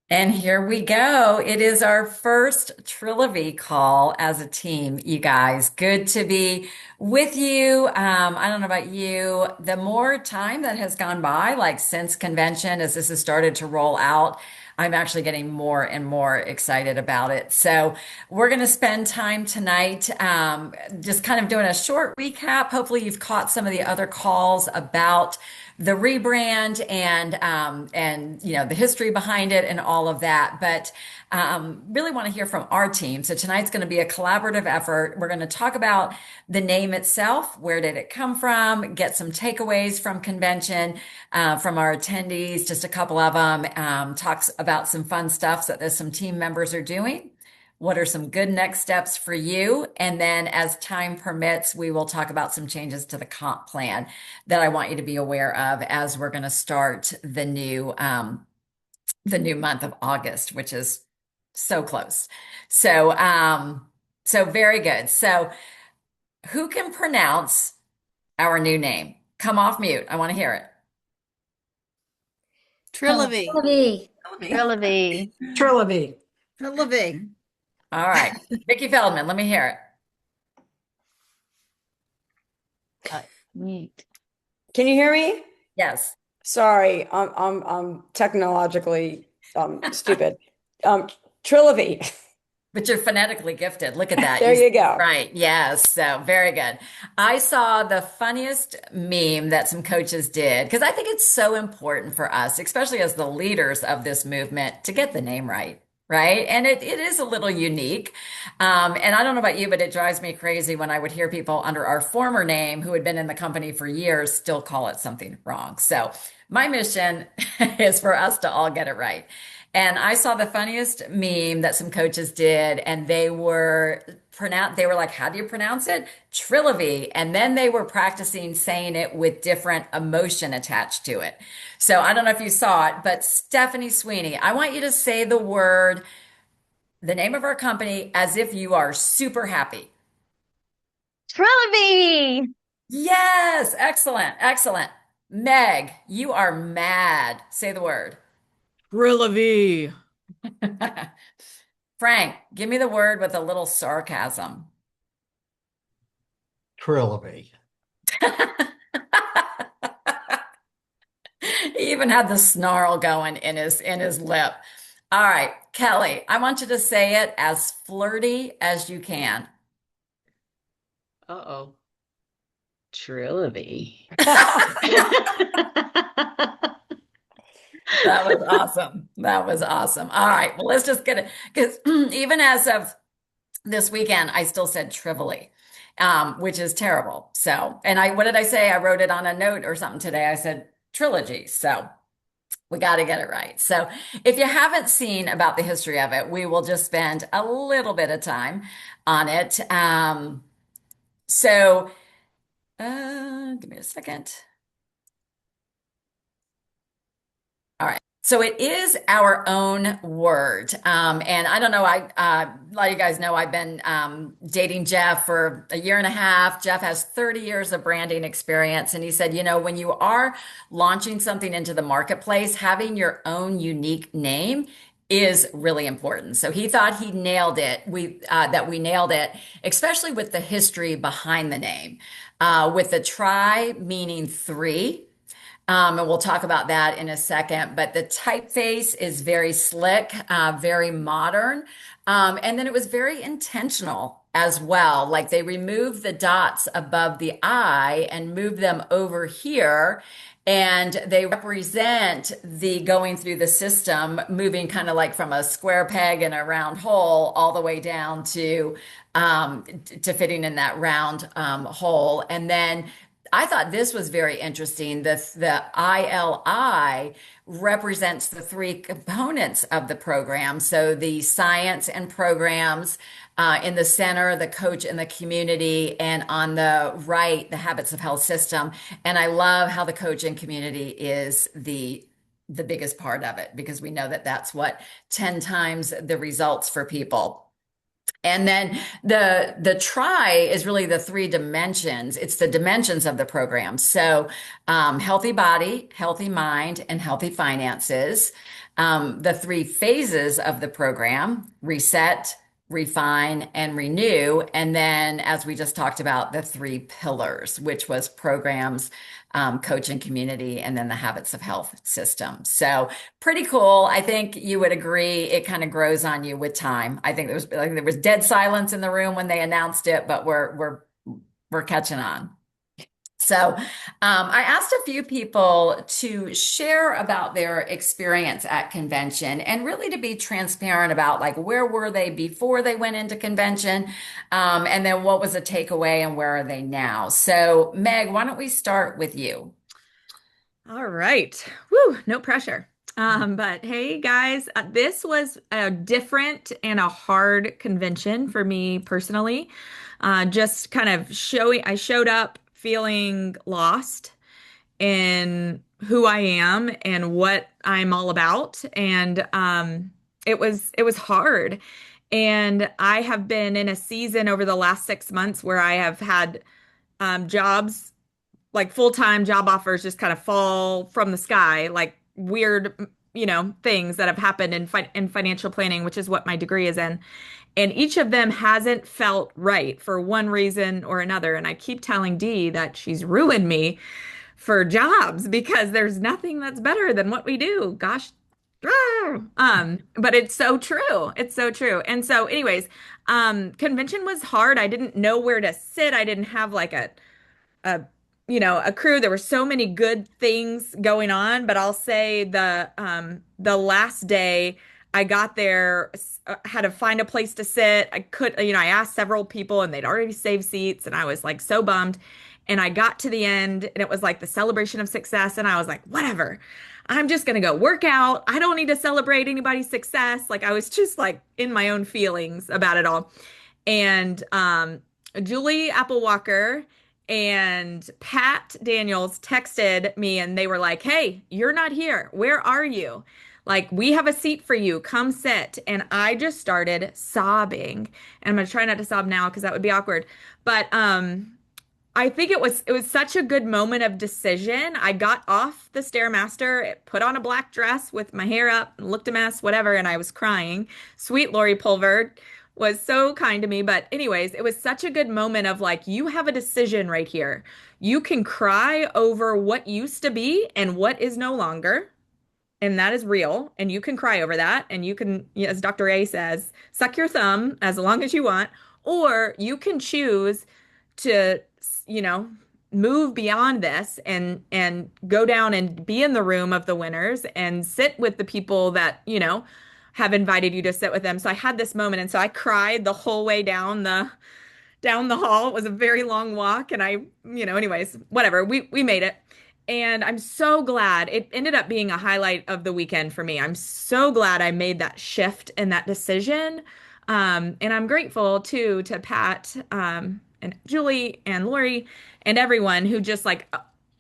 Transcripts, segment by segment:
And here we go. It is our first Trilivy call as a team, you guys. Good to be with you. I don't know about you. The more time that has gone by, like since convention, as this has started to roll out, I'm actually getting more and more excited about it. So we're going to spend time tonight, just kind of doing a short recap. Hopefully you've caught some of the other calls about the rebrand and the history behind it and all of that. But really want to hear from our team. So tonight's going to be a collaborative effort. We're going to talk about the name itself. Where did it come from? Get some takeaways from convention, from our attendees, just a couple of them. Talks about some fun stuff that there's some team members are doing. What are some good next steps for you? And then as time permits, we will talk about some changes to the comp plan that I want you to be aware of as we're going to start the new month of August, which is so close. So very good. So who can pronounce our new name? Come off mute. I want to hear it. Trilivy. Trilivy. Trilivy. Trilivy. Trilivy. Trilivy. All right. Vicky Feldman, let me hear it. Mute. Can you hear me? Yes. Sorry, I'm technologically stupid. Trilivy. But you're phonetically gifted. Look at that. There you go. Right. Yes. So very good. I saw the funniest meme that some coaches did because I think it's so important for us, especially as the leaders of this movement, to get the name right. Right. And it is a little unique. And I don't know about you, but it drives me crazy when I would hear people under our former name who had been in the company for years still call it something wrong. So my mission is for us to all get it right. And I saw the funniest meme that some coaches did, and they were like, how do you pronounce it? Trilivy. And then they were practicing saying it with different emotion attached to it. So I don't know if you saw it, but Stephanie Sweeney, I want you to say the name of our company, as if you are super happy. Trilivy. Yes, excellent, excellent. Meg, you are mad. Say the word. Trilivy. Frank, give me the word with a little sarcasm. Trilivy. He even had the snarl going in his lip. All right, Kelly, I want you to say it as flirty as you can. Uh-oh. Trilivy. That was awesome. That was awesome. All right, well, let's just get it because even as of this weekend, I still said trivially, which is terrible. So, and what did I say? I wrote it on a note or something today. I said trilogy. So we got to get it right. So if you haven't seen about the history of it, we will just spend a little bit of time on it. Give me a second. All right. So it is our own word. And I don't know, a lot of you guys know I've been dating Jeff for a year and a half. Jeff has 30 years of branding experience. And he said, when you are launching something into the marketplace, having your own unique name is really important. So he thought he nailed it. That we nailed it, especially with the history behind the name, with the tri meaning three. And we'll talk about that in a second. But the typeface is very slick, very modern. And then it was very intentional as well. Like they removed the dots above the I and moved them over here. And they represent the going through the system, moving kind of like from a square peg in a round hole all the way down to fitting in that round hole. And then I thought this was very interesting. The ILI represents the three components of the program. So the science and programs, in the center, the coach and the community, and on the right, the habits of health system. And I love how the coach and community is the biggest part of it because we know that that's what 10 times the results for people. And then the try is really the three dimensions. It's the dimensions of the program. So healthy body, healthy mind, and healthy finances. The three phases of the program: reset, refine, and renew. And then, as we just talked about, the three pillars, which was programs, coaching community, and then the habits of health system. So pretty cool. I think you would agree it kind of grows on you with time. I think there was dead silence in the room when they announced it, but we're catching on. So I asked a few people to share about their experience at convention and really to be transparent about like where were they before they went into convention, and then what was the takeaway and where are they now. So Meg, why don't we start with you? All right. Woo, no pressure. But hey, guys, this was a different and a hard convention for me personally. Just kind of I showed up feeling lost in who I am and what I'm all about. And it was hard. And I have been in a season over the last 6 months where I have had jobs like full-time job offers just kind of fall from the sky, like weird, things that have happened in financial planning, which is what my degree is in. And each of them hasn't felt right for one reason or another. And I keep telling Dee that she's ruined me for jobs because there's nothing that's better than what we do. Gosh. But it's so true. It's so true. And so, anyways, convention was hard. I didn't know where to sit. I didn't have like a a crew. There were so many good things going on, but I'll say the last day I got there, had to find a place to sit. I asked several people and they'd already saved seats, and I was like so bummed. And I got to the end and it was like the celebration of success, and I was like, whatever. I'm just gonna go work out. I don't need to celebrate anybody's success. Like I was just like in my own feelings about it all. And Julie Applewalker and Pat Daniels texted me and they were like, "Hey, you're not here. Where are you? Like, we have a seat for you. Come sit." And I just started sobbing. And I'm gonna try not to sob now because that would be awkward. But I think it was such a good moment of decision. I got off the Stairmaster, put on a black dress with my hair up, looked a mess, whatever, and I was crying. Sweet Lori Pulver was so kind to me. But anyways, it was such a good moment of like, you have a decision right here. You can cry over what used to be and what is no longer. And that is real. And you can cry over that. And you can, as Dr. A says, suck your thumb as long as you want. Or you can choose to, you know, move beyond this and go down and be in the room of the winners and sit with the people that, have invited you to sit with them. So I had this moment, and so I cried the whole way down the hall. It was a very long walk, and anyways, whatever. We made it. And I'm so glad it ended up being a highlight of the weekend for me. I'm so glad I made that shift and that decision. And I'm grateful too to Pat, and Julie and Lori and everyone who just like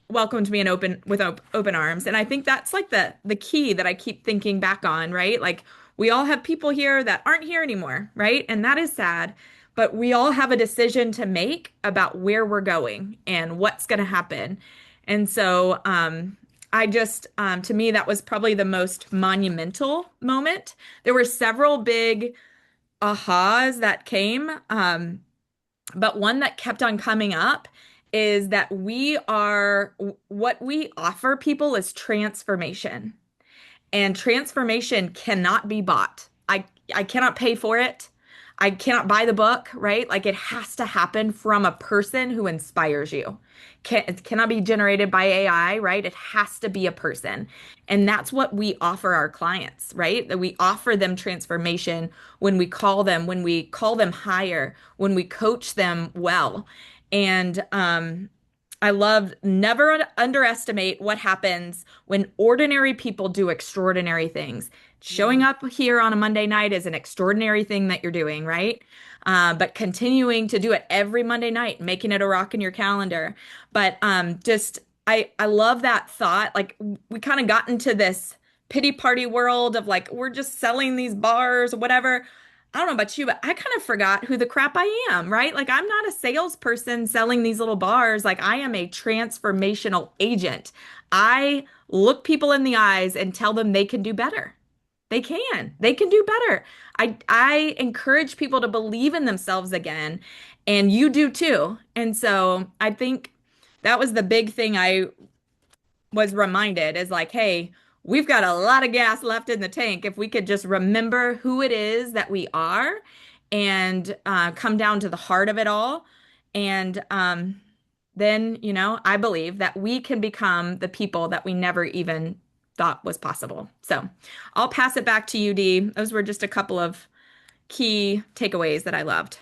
welcomed me in open arms. And I think that's like the key that I keep thinking back on, right? Like we all have people here that aren't here anymore, right? And that is sad, but we all have a decision to make about where we're going and what's going to happen. And so I just to me that was probably the most monumental moment. There were several big ahas that came. But one that kept on coming up is that what we offer people is transformation. And transformation cannot be bought. I cannot pay for it. I cannot buy the book, right? Like it has to happen from a person who inspires you. It cannot be generated by AI, right? It has to be a person. And that's what we offer our clients, right? That we offer them transformation when we call them higher, when we coach them well. And I love never underestimate what happens when ordinary people do extraordinary things. Showing up here on a Monday night is an extraordinary thing that you're doing, right? But continuing to do it every Monday night, making it a rock in your calendar. But just I love that thought. Like we kind of got into this pity party world of like we're just selling these bars or whatever. I don't know about you, but I kind of forgot who the crap I am, right? Like, I'm not a salesperson selling these little bars. Like, I am a transformational agent. I look people in the eyes and tell them they can do better. They can. They can do better. I encourage people to believe in themselves again, and you do too. And so I think that was the big thing I was reminded is like, hey, we've got a lot of gas left in the tank. If we could just remember who it is that we are and come down to the heart of it all. And then, I believe that we can become the people that we never even thought was possible. So I'll pass it back to you, Dee. Those were just a couple of key takeaways that I loved.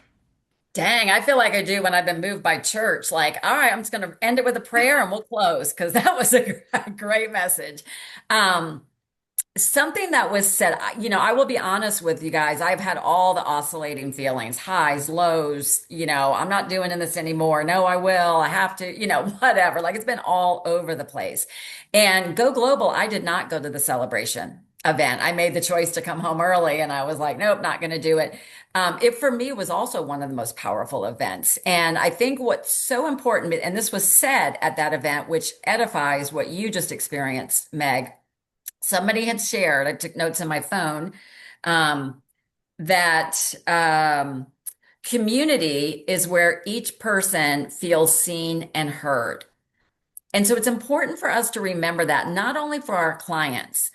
Dang, I feel like I do when I've been moved by church. Like, all right, I'm just going to end it with a prayer and we'll close because that was a great message. Um, Something that was said, I will be honest with you guys. I've had all the oscillating feelings, highs, lows, I'm not doing this anymore. No, I will. I have to, whatever. Like it's been all over the place. And Go Global, I did not go to the celebration event. I made the choice to come home early and I was like, nope, not going to do it. It for me was also one of the most powerful events. And I think what's so important, and this was said at that event, which edifies what you just experienced, Meg. Somebody had shared, I took notes in my phone, um, that community is where each person feels seen and heard. And so it's important for us to remember that not only for our clients,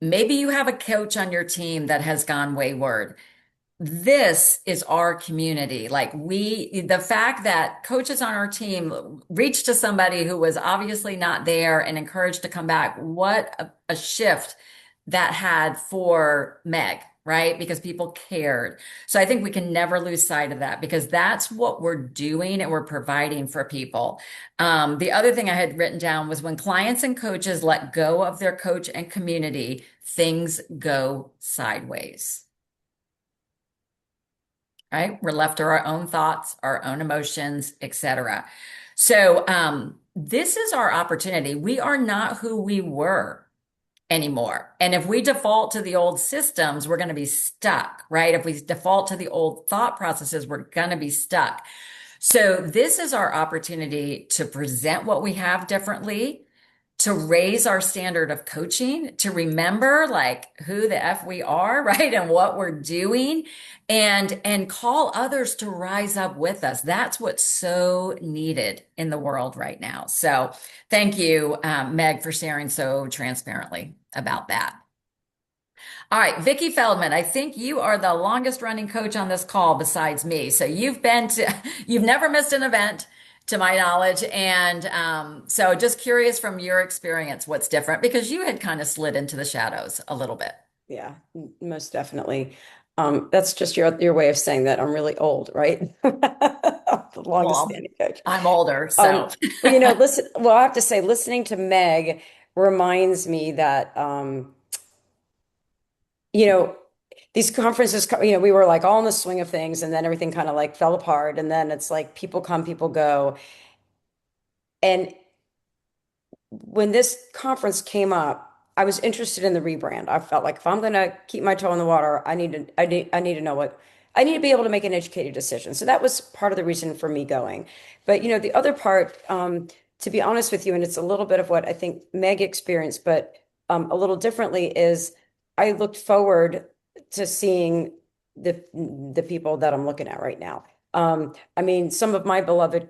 maybe you have a coach on your team that has gone wayward. This is our community. The fact that coaches on our team reached to somebody who was obviously not there and encouraged to come back, what a shift that had for Meg, right? Because people cared. So I think we can never lose sight of that because that's what we're doing and we're providing for people. The other thing I had written down was when clients and coaches let go of their coach and community, things go sideways. Right? We're left to our own thoughts, our own emotions, etc. So this is our opportunity. We are not who we were anymore. And if we default to the old systems, we're going to be stuck, right? If we default to the old thought processes, we're going to be stuck. So this is our opportunity to present what we have differently, to raise our standard of coaching, to remember like who the F we are, right? And what we're doing and call others to rise up with us. That's what's so needed in the world right now. So thank you, Meg, for sharing so transparently about that. All right, Vicky Feldman, I think you are the longest running coach on this call besides me. So you've never missed an event to my knowledge. And so just curious from your experience, what's different because you had kind of slid into the shadows a little bit. Yeah, most definitely. That's just your way of saying that I'm really old, right? The longest Well, standing coach. I'm older, Um, so well, listen, well, I have to say, listening to Meg reminds me that you know, these conferences, we were like all in the swing of things, and then everything kind of like fell apart, and then it's like people come, people go. And when this conference came up, I was interested in the rebrand. I felt like if I'm going to keep my toe in the water, I need to know what I need to be able to make an educated decision. So that was part of the reason for me going. But the other part, to be honest with you, and it's a little bit of what I think Meg experienced, but a little differently, is I looked forward to seeing the people that I'm looking at right now. I mean, some of my beloved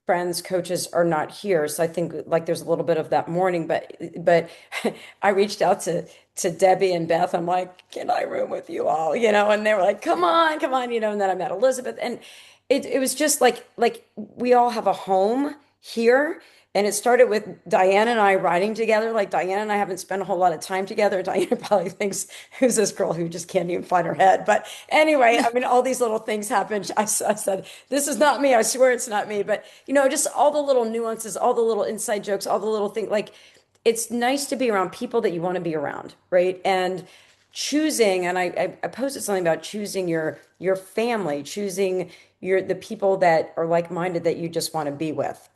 friends, coaches are not here. So I think like there's a little bit of that mourning, but I reached out to Debbie and Beth. I'm like, can I room with you all? And they were like, come on, and then I met Elizabeth. And it was just like we all have a home here. And it started with Diane and I riding together. Like Diane and I haven't spent a whole lot of time together. Diane probably thinks, who's this girl who just can't even find her head? But anyway, I mean, all these little things happened. I said, this is not me. I swear it's not me. But, just all the little nuances, all the little inside jokes, all the little things. Like, it's nice to be around people that you want to be around, right? And choosing, and I posted something about choosing your family, choosing the people that are like-minded that you just want to be with.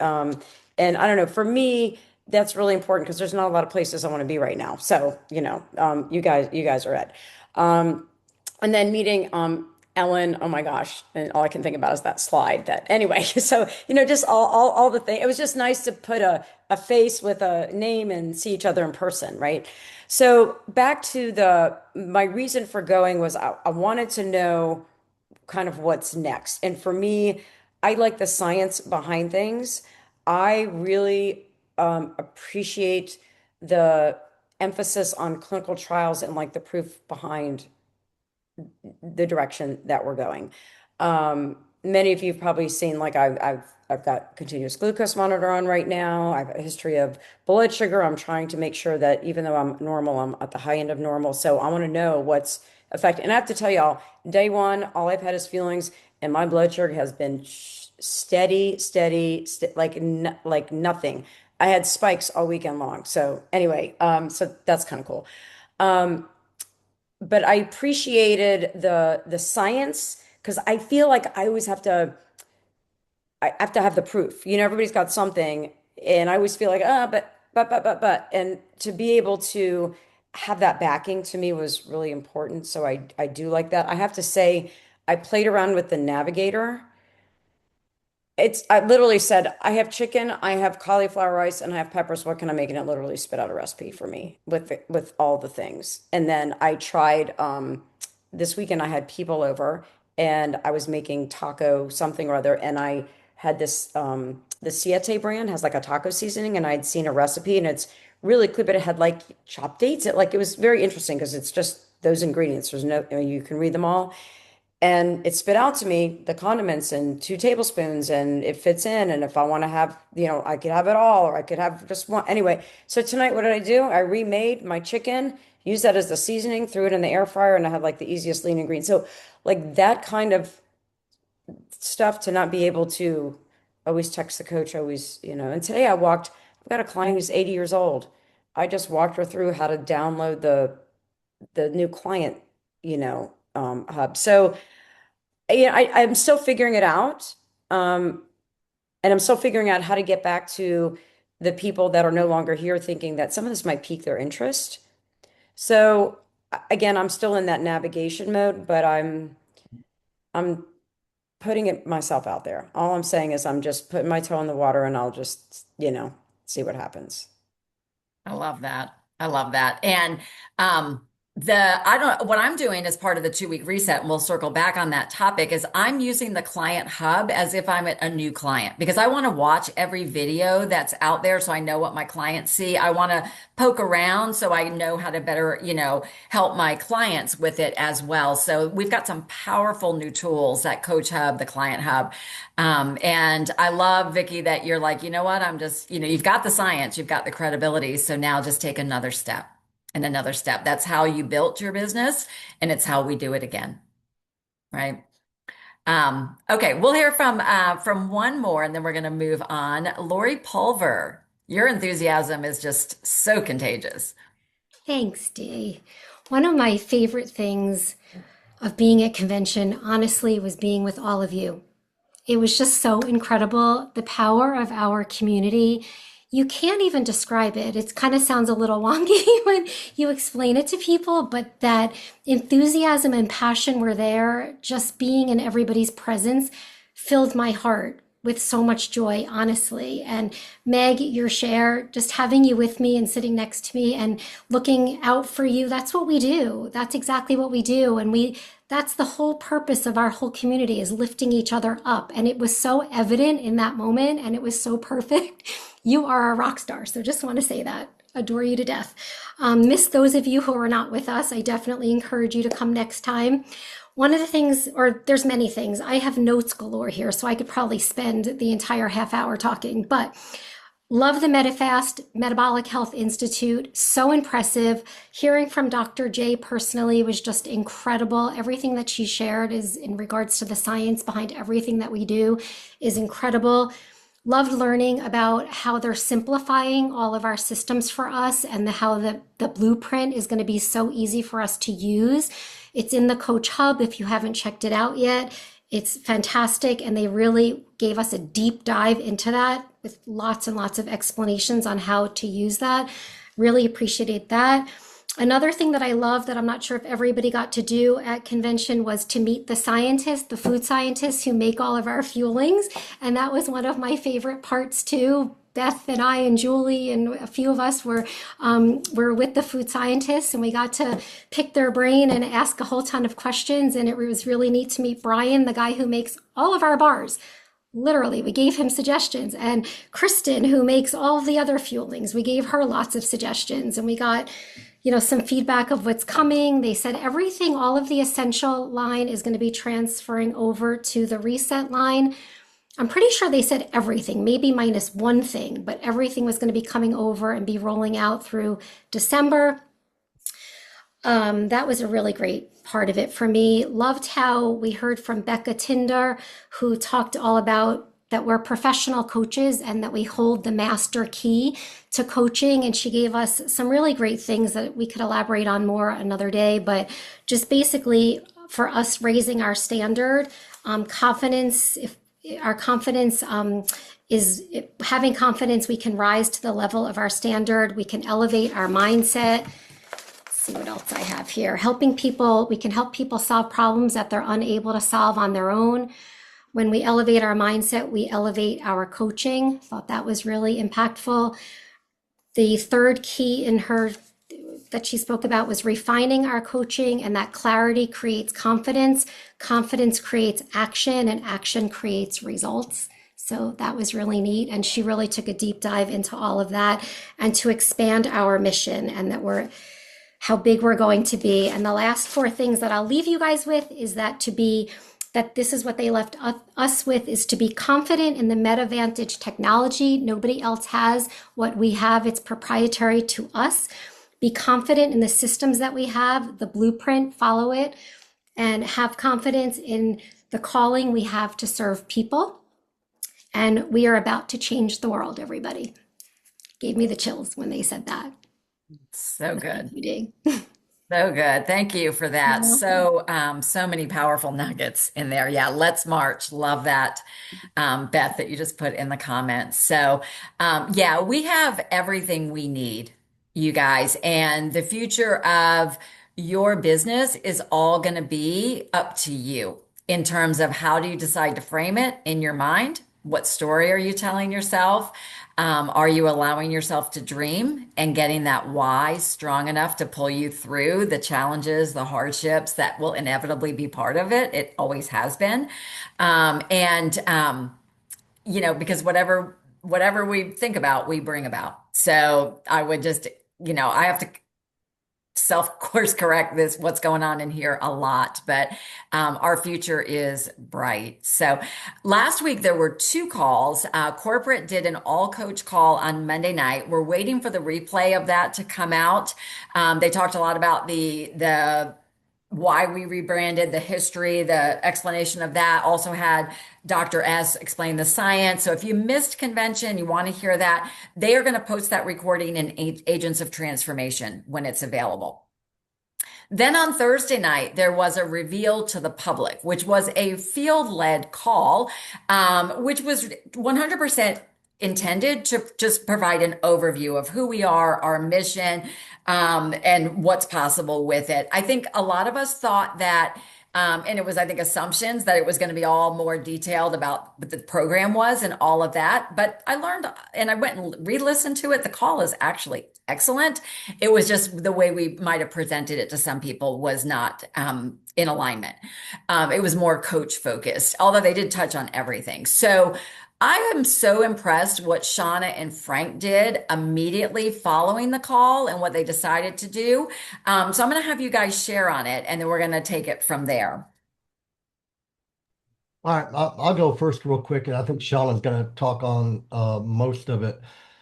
And I don't know, for me, that's really important because there's not a lot of places I want to be right now. So, you guys are at. and then meeting Ellen, oh my gosh, and all I can think about is that slide that anyway. So, just all the things. It was just nice to put a face with a name and see each other in person, right? So back to the my reason for going was I wanted to know kind of what's next. And for me, I like the science behind things. I really appreciate the emphasis on clinical trials and like the proof behind the direction that we're going. Many of you have probably seen like I've got continuous glucose monitor on right now. I have a history of blood sugar. I'm trying to make sure that even though I'm normal, I'm at the high end of normal. So I want to know what's affected. And I have to tell y'all, day one, all I've had is feelings, and my blood sugar has been steady, like nothing. I had spikes all weekend long. So anyway, so that's kind of cool. Um, but I appreciated the science because I feel like I have to have the proof. Everybody's got something, and I always feel like, but, and to be able to have that backing to me was really important. So I do like that. I have to say, I played around with the navigator. I literally said, I have chicken, I have cauliflower rice, and I have peppers. What can I make? And it literally spit out a recipe for me with all the things. And then I tried this weekend I had people over and I was making taco something or other, and I had this the Siete brand has like a taco seasoning, and I'd seen a recipe and it's really good, but it had like chopped dates. It was very interesting because it's just those ingredients. There's no, you can read them all. And it spit out to me the condiments and 2 tablespoons, and it fits in. And if I want to have, I could have it all, or I could have just one. Anyway, so tonight, what did I do? I remade my chicken, used that as the seasoning, threw it in the air fryer, and I had like the easiest lean ingredients. So, like that kind of stuff to not be able to always text the coach, always, And today I've got a client who's 80 years old. I just walked her through how to download the new client, hub. So, I'm still figuring it out. And I'm still figuring out how to get back to the people that are no longer here, thinking that some of this might pique their interest. So again, I'm still in that navigation mode, but I'm putting it myself out there. All I'm saying is I'm just putting my toe in the water, and I'll just, see what happens. I love that. I love that. And I don't what I'm doing as part of the 2 week reset, and we'll circle back on that topic, is I'm using the client hub as if I'm a new client because I want to watch every video that's out there so I know what my clients see. I want to poke around so I know how to better, help my clients with it as well. So we've got some powerful new tools, that Coach Hub, the Client Hub. And I love, Vicky, that you're like, you know what? I'm just, you've got the science, you've got the credibility. So now just take another step and another step. That's how you built your business, and it's how we do it again, right? Okay, we'll hear from one more, and then we're going to move on. Lori Pulver, your enthusiasm is just so contagious. Thanks, Dee. One of my favorite things of being at convention, honestly, was being with all of you. It was just so incredible. The power of our community. You can't even describe it. It kind of sounds a little wonky when you explain it to people, but that enthusiasm and passion were there. Just being in everybody's presence filled my heart with so much joy, honestly. And Meg, your share, just having you with me and sitting next to me and looking out for you, that's what we do. That's exactly what we do. And that's the whole purpose of our whole community, is lifting each other up. And it was so evident in that moment, and it was so perfect. You are a rock star. So just want to say that. Adore you to death. Miss those of you who are not with us. I definitely encourage you to come next time. One of the things, or there's many things, I have notes galore here, so I could probably spend the entire half hour talking, but love the MetaFast Metabolic Health Institute. So impressive. Hearing from Dr. J personally was just incredible. Everything that she shared is in regards to the science behind everything that we do is incredible. Loved learning about how they're simplifying all of our systems for us, and how the blueprint is going to be so easy for us to use. It's in the Coach Hub if you haven't checked it out yet. It's fantastic, and they really gave us a deep dive into that with lots and lots of explanations on how to use that. Really appreciate that. Another thing that I love that I'm not sure if everybody got to do at convention was to meet the scientists, the food scientists who make all of our fuelings. And that was one of my favorite parts too. Beth and I and Julie and a few of us were with the food scientists, and we got to pick their brain and ask a whole ton of questions. And it was really neat to meet Brian, the guy who makes all of our bars. Literally, we gave him suggestions. And Kristen, who makes all of the other fuelings, we gave her lots of suggestions. And we got, some feedback of what's coming. They said everything, all of the essential line is going to be transferring over to the reset line. I'm pretty sure they said everything, maybe minus one thing, but everything was going to be coming over and be rolling out through December. That was a really great part of it for me. Loved how we heard from Becca Tinder, who talked all about that we're professional coaches and that we hold the master key to coaching. And she gave us some really great things that we could elaborate on more another day. But just basically for us raising our standard, confidence, if our confidence is having confidence, we can rise to the level of our standard. We can elevate our mindset. See what else I have here. Helping people, we can help people solve problems that they're unable to solve on their own. When we elevate our mindset, we elevate our coaching. Thought that was really impactful. The third key in her that she spoke about was refining our coaching, and that clarity creates confidence. Confidence creates action, and action creates results. So that was really neat. And she really took a deep dive into all of that and to expand our mission and that how big we're going to be. And the last four things that I'll leave you guys with is that this is what they left us with, is to be confident in the MetaVantage technology. Nobody else has what we have. It's proprietary to us. Be confident in the systems that we have, the blueprint, follow it, and have confidence in the calling we have to serve people. And we are about to change the world, everybody. Gave me the chills when they said that. So good. You did. So good. Thank you for that. So many powerful nuggets in there. Yeah, let's march. Love that, Beth, that you just put in the comments. Yeah, we have everything we need, you guys, and the future of your business is all going to be up to you in terms of how do you decide to frame it in your mind? What story are you telling yourself? Are you allowing yourself to dream and getting that why strong enough to pull you through the challenges, the hardships that will inevitably be part of it? It always has been. Because whatever we think about, we bring about. So I would just, I have to self course correct what's going on in here a lot, but our future is bright. So last week there were two calls. Corporate did an all coach call on Monday night. We're waiting for the replay of that to come out. They talked a lot about the why we rebranded, the history, the explanation of that. Also had Dr. S explain the science. So if you missed convention, you want to hear that, they are going to post that recording in Agents of Transformation when it's available. Then on Thursday night, there was a reveal to the public, which was a field-led call, which was 100% intended to just provide an overview of who we are, our mission, and what's possible with it. I think a lot of us thought that, and it was, I think, assumptions that it was going to be all more detailed about what the program was and all of that. But I learned and I went and re-listened to it. The call is actually excellent. It was just the way we might have presented it to some people was not in alignment. It was more coach focused, although they did touch on everything. So I am so impressed what Shauna and Frank did immediately following the call and what they decided to do. So I'm going to have you guys share on it, and then we're going to take it from there. All right, I'll go first real quick, and I think Shauna's going to talk on most of it.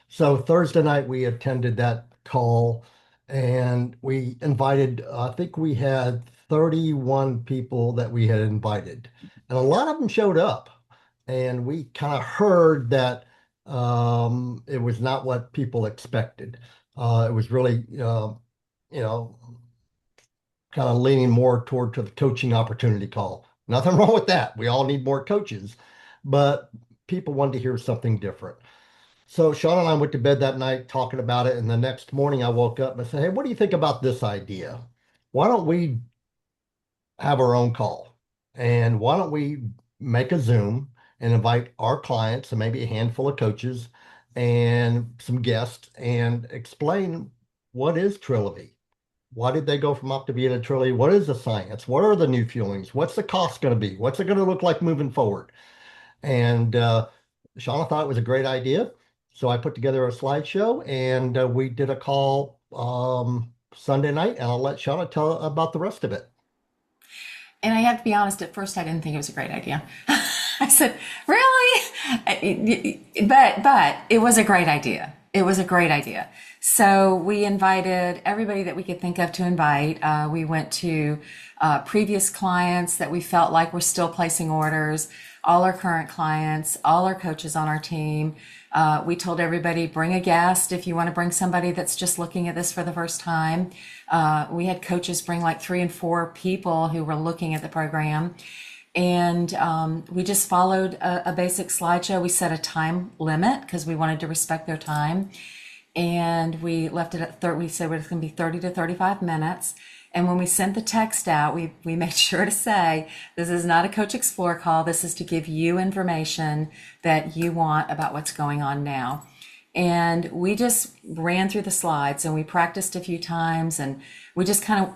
So Thursday night, we attended that call, and we invited, I think we had 31 people that we had invited, and a lot of them showed up. And we kind of heard that it was not what people expected. It was really, you know, kind of leaning more toward to the coaching opportunity call. Nothing wrong with that. We all need more coaches, but people wanted to hear something different. So Sean and I went to bed that night talking about it, and the next morning I woke up and I said, "Hey, what do you think about this idea? Why don't we have our own call? And why don't we make a Zoom and invite our clients and maybe a handful of coaches and some guests and explain what is Trilivy? Why did they go from Optavia to Trilivy? What is the science? What are the new fuelings? What's the cost going to be? What's it going to look like moving forward?" And Shauna thought it was a great idea. So I put together a slideshow and we did a call Sunday night, and I'll let Shauna tell about the rest of it. And I have to be honest, at first I didn't think it was a great idea. I said, really? But it was a great idea. It was a great idea. So we invited everybody that we could think of to invite. We went to previous clients that we felt like were still placing orders, all our current clients, all our coaches on our team. We told everybody, bring a guest if you want to bring somebody that's just looking at this for the first time. We had coaches bring like 3 and 4 people who were looking at the program. And we just followed a basic slideshow. We set a time limit because we wanted to respect their time. And we left it at 30, we said it's going to be 30 to 35 minutes. And when we sent the text out, we made sure to say, this is not a Coach Explore call. This is to give you information that you want about what's going on now. And we just ran through the slides and we practiced a few times, and we just kind of,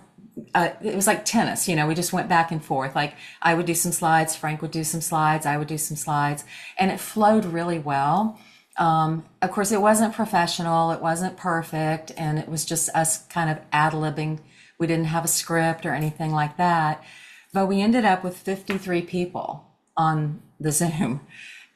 it was like tennis, we just went back and forth. Like I would do some slides, Frank would do some slides, I would do some slides, and it flowed really well. Of course, it wasn't professional, it wasn't perfect, and it was just us kind of ad-libbing. We didn't have a script or anything like that, but we ended up with 53 people on the Zoom.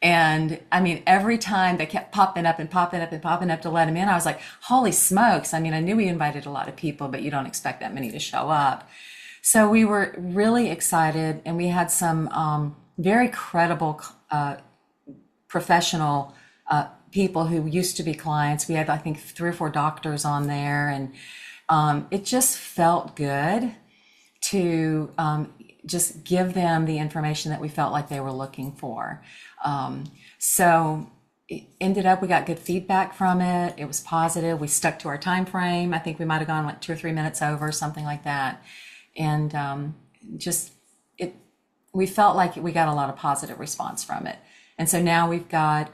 And I mean, every time they kept popping up and popping up and popping up to let them in, I was like, holy smokes. I mean, I knew we invited a lot of people, but you don't expect that many to show up. So we were really excited, and we had some very credible professional people who used to be clients. We had, I think, 3 or 4 doctors on there, and it just felt good to just give them the information that we felt like they were looking for. So it ended up, we got good feedback from it. It was positive. We stuck to our time frame. I think we might have gone like 2 or 3 minutes over, something like that. And just it, we felt like we got a lot of positive response from it. And so now we've got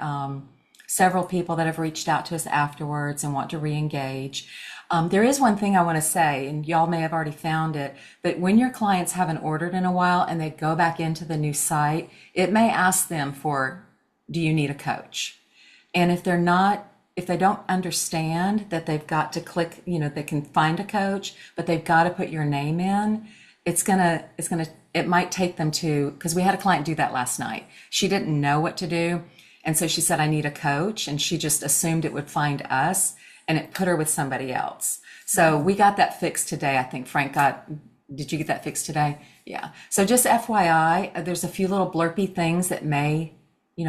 several people that have reached out to us afterwards and want to re-engage. There is one thing I want to say, and y'all may have already found it, but when your clients haven't ordered in a while and they go back into the new site, it may ask them for, do you need a coach? And if they don't understand that they've got to click, they can find a coach, but they've got to put your name in, it might take them to, because we had a client do that last night. She didn't know what to do. And so she said, I need a coach. And she just assumed it would find us, and it put her with somebody else. So we got that fixed today. I think did you get that fixed today? Yeah. So just FYI, there's a few little blurpy things that may,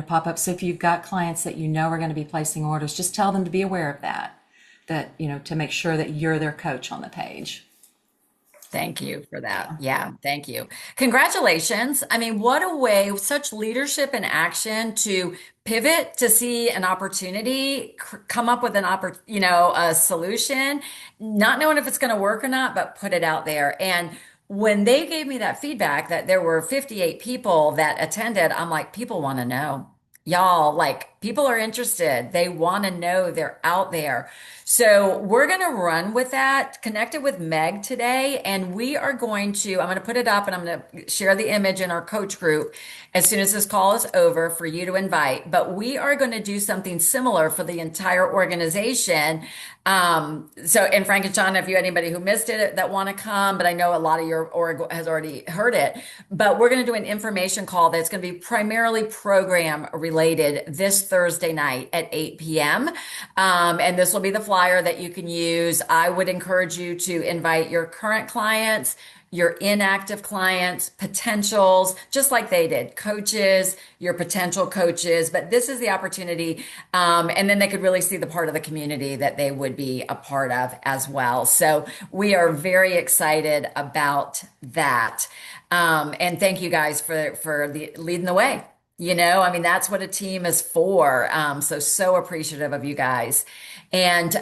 pop up. So if you've got clients that are going to be placing orders, just tell them to be aware of that, to make sure that you're their coach on the page. Thank you for that. Yeah, thank you. Congratulations. I mean, what a way, such leadership and action to pivot to see an opportunity, come up with a solution, not knowing if it's going to work or not, but put it out there. And when they gave me that feedback that there were 58 people that attended, I'm like, people want to know. Y'all, like, people are interested. They want to know, they're out there. So we're going to run with that, connected with Meg today, and I'm going to put it up and I'm going to share the image in our coach group as soon as this call is over for you to invite. But we are going to do something similar for the entire organization. And Frank and Sean, if you anybody who missed it that want to come, but I know a lot of your org has already heard it, but we're going to do an information call that's going to be primarily program related this Thursday night at 8 p.m. And this will be the flyer that you can use. I would encourage you to invite your current clients, your inactive clients, potentials, just like they did, coaches, your potential coaches. But this is the opportunity. And then they could really see the part of the community that they would be a part of as well. So we are very excited about that. And thank you guys for leading the way. I mean, that's what a team is for. So appreciative of you guys. And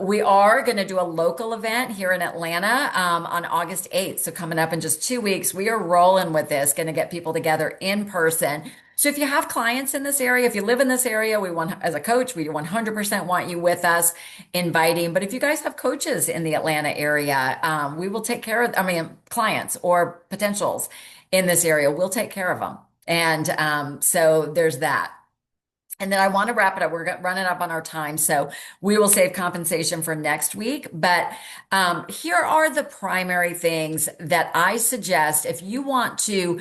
we are going to do a local event here in Atlanta on August 8th. So coming up in just 2 weeks, we are rolling with this, going to get people together in person. So if you have clients in this area, if you live in this area, we want, as a coach, we 100% want you with us inviting. But if you guys have coaches in the Atlanta area, we will take care of, I mean, clients or potentials in this area, we'll take care of them. And so there's that. And then I want to wrap it up. We're running up on our time, so we will save compensation for next week. But here are the primary things that I suggest if you want to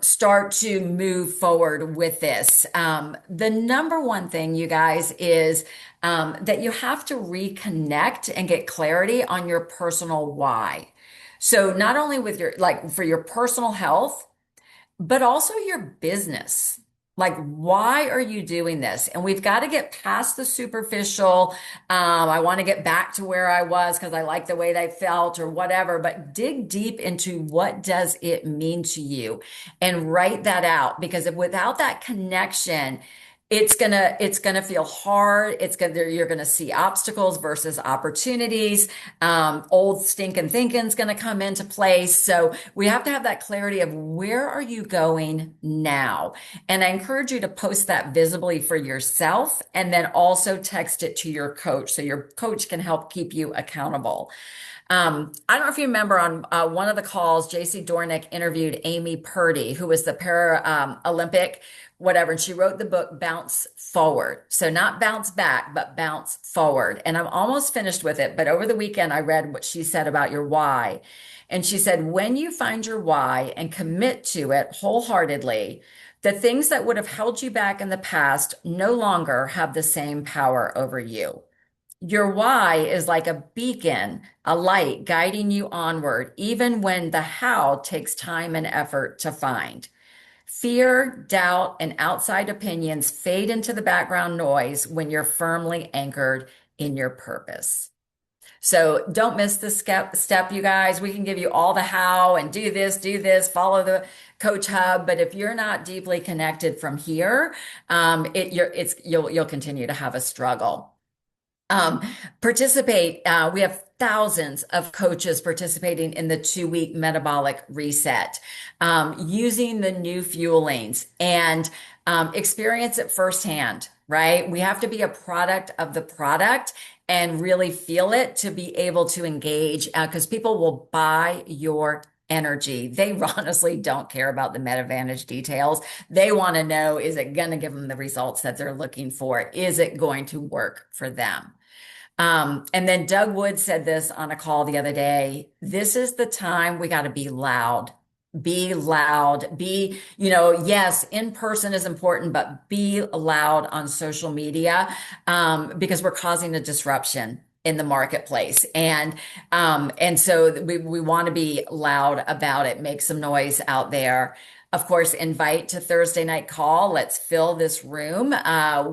start to move forward with this. The number one thing, you guys, is that you have to reconnect and get clarity on your personal why. So not only with your, like, for your personal health, but also your business. Like, why are you doing this? And we've got to get past the superficial. I want to get back to where I was because I like the way they felt or whatever, but dig deep into what does it mean to you and write that out, because if without that connection, it's gonna feel hard. You're gonna see obstacles versus opportunities. Old stinking thinking's gonna come into place. So we have to have that clarity of where are you going now? And I encourage you to post that visibly for yourself and then also text it to your coach so your coach can help keep you accountable. I don't know if you remember on one of the calls, JC Dornick interviewed Amy Purdy, who was the Olympic, whatever, and she wrote the book Bounce Forward. So not bounce back, but bounce forward. And I'm almost finished with it, but over the weekend I read what she said about your why. And she said, when you find your why and commit to it wholeheartedly, the things that would have held you back in the past no longer have the same power over you. Your why is like a beacon, a light guiding you onward, even when the how takes time and effort to find. Fear, doubt, and outside opinions fade into the background noise when you're firmly anchored in your purpose. So don't miss this step, you guys. We can give you all the how and do this, follow the Coach Hub. But if you're not deeply connected from here, you'll continue to have a struggle. Participate. We have thousands of coaches participating in the 2 week metabolic reset, using the new fuelings and experience it firsthand, right? We have to be a product of the product and really feel it to be able to engage because people will buy your energy. They honestly don't care about the Med Advantage details. They want to know, is it going to give them the results that they're looking for? Is it going to work for them? And then Doug Wood said this on a call the other day. This is the time we got to be loud. Be loud. Yes, in person is important, but be loud on social media because we're causing a disruption in the marketplace. And so we want to be loud about it, make some noise out there. Of course, invite to Thursday night call. Let's fill this room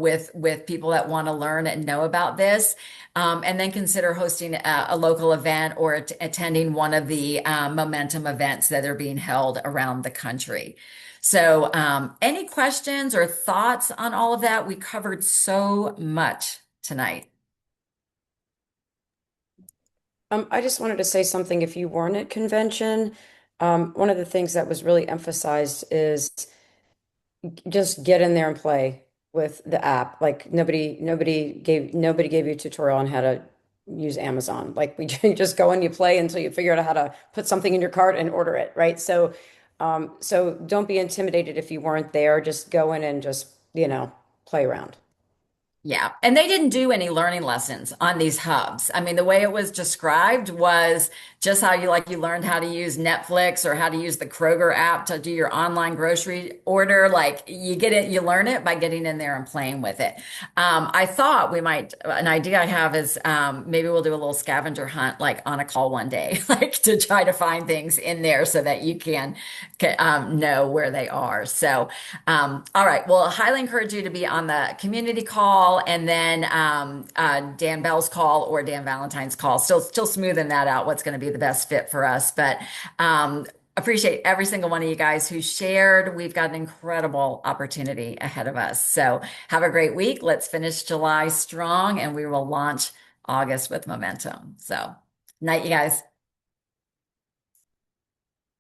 with people that want to learn and know about this. And then consider hosting a local event or attending one of the momentum events that are being held around the country. So, any questions or thoughts on all of that? We covered so much tonight. I just wanted to say something. If you weren't at convention, one of the things that was really emphasized is just get in there and play with the app. Like nobody gave you a tutorial on how to use Amazon. Like you just go and you play until you figure out how to put something in your cart and order it, right? So don't be intimidated if you weren't there. Just go in and just, play around. Yeah. And they didn't do any learning lessons on these hubs. I mean, the way it was described was just how you learned how to use Netflix or how to use the Kroger app to do your online grocery order. Like you get it, you learn it by getting in there and playing with it. I thought an idea I have is maybe we'll do a little scavenger hunt like on a call one day, like to try to find things in there so that you can know where they are. So, all right. Well, I highly encourage you to be on the community call and then Dan Bell's call or Dan Valentine's call. Still smoothing that out. What's going to be the best fit for us? But appreciate every single one of you guys who shared. We've got an incredible opportunity ahead of us. So have a great week. Let's finish July strong and we will launch August with momentum. So, night, you guys.